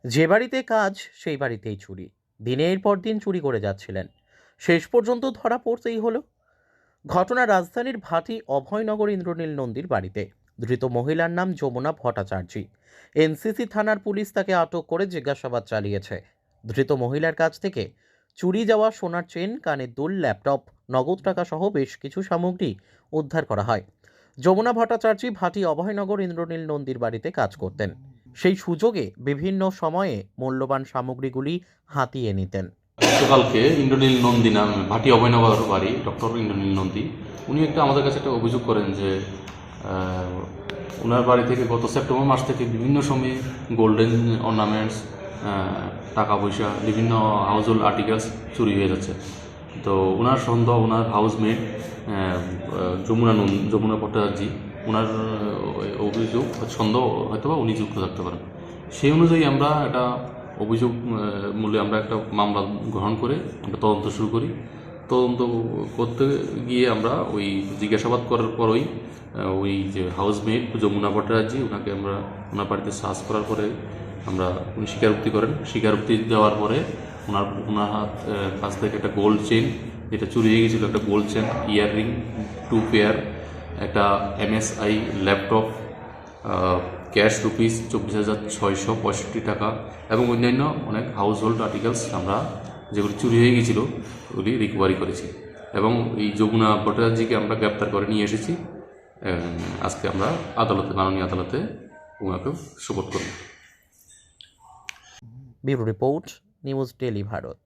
যে বাড়িতে কাজ সেই বাড়িতেই চুরি। দিনের পর দিন চুরি করে যাচ্ছিলেন, শেষ পর্যন্ত ধরা পড়তেই হলো। ঘটনা রাজধানীর ভাটি অভয়নগর ইন্দ্রনীল নন্দীর বাড়িতে। ধৃত মহিলার নাম যমুনা ভট্টাচার্যী। এনসিসি থানার পুলিশ তাকে আটক করে জিজ্ঞাসাবাদ চালিয়েছে। ধৃত মহিলার কাছ থেকে চুরি যাওয়া সোনার চেন, কানের দুল, ল্যাপটপ, নগদ টাকা সহ বেশ কিছু সামগ্রী উদ্ধার করা হয়। যমুনা ভট্টাচার্যী ভাটি অভয়নগর ইন্দ্রনীল নন্দীর বাড়িতে কাজ করতেন। সেই সুযোগে বিভিন্ন সময়ে মূল্যবান সামগ্রীগুলি হাতিয়ে নিতেন। গতকালকে ইন্দ্রনীল নন্দী নাম ভাটি অভয়নগর বাড়ি ডক্টর ইন্দ্রনীল নন্দী উনি আমাদের কাছে একটা অভিযোগ করেন যে ওনার বাড়ি থেকে গত সেপ্টেম্বর মাস থেকে বিভিন্ন সময়ে গোল্ডেন অর্নামেন্টস, টাকা পয়সা, বিভিন্ন হাউসহোল্ড আর্টিকেলস চুরি হয়ে যাচ্ছে। তো ওনার সন্দেহ ওনার হাউসমেট যমুনা ভট্টাচার্যী, ওনার অভিযোগ সন্দেহ হয়তো বা উনি যুক্ত থাকতে পারেন। সেই অনুযায়ী আমরা একটা অভিযোগ মূলে আমরা একটা মামলা গ্রহণ করে আমরা তদন্ত শুরু করি। তদন্ত করতে গিয়ে আমরা ওই জিজ্ঞাসাবাদ করার পরই ওই যে হাউসমেট যমুনা ভট্টাচার্যী ওনাকে আমরা ওনার বাড়িতে সার্চ করার পরে উনি স্বীকারোক্তি করেন। স্বীকারোক্তি দেওয়ার পরে ওনার কাছ থেকে একটা গোল্ড চেন, যেটা চুরি হয়ে গেছিলো, একটা গোল্ড চেন, ইয়াররিং 2 পেয়ার, একটা MSI ল্যাপটপ, ক্যাশ রুপিস 24,665 টাকা এবং অন্যান্য অনেক হাউস হোল্ড আর্টিকেলস আমরা যেগুলি চুরি হয়ে গিয়েছিল ওগুলি রিকভারি করেছি এবং এই যমুনা ভট্টাচার্যীকে আমরা গ্রেপ্তার করে নিয়ে এসেছি। আজকে আমরা মাননীয় আদালতে ওনাকে সুপোর্ট করব। Bureau report, news daily Bharat.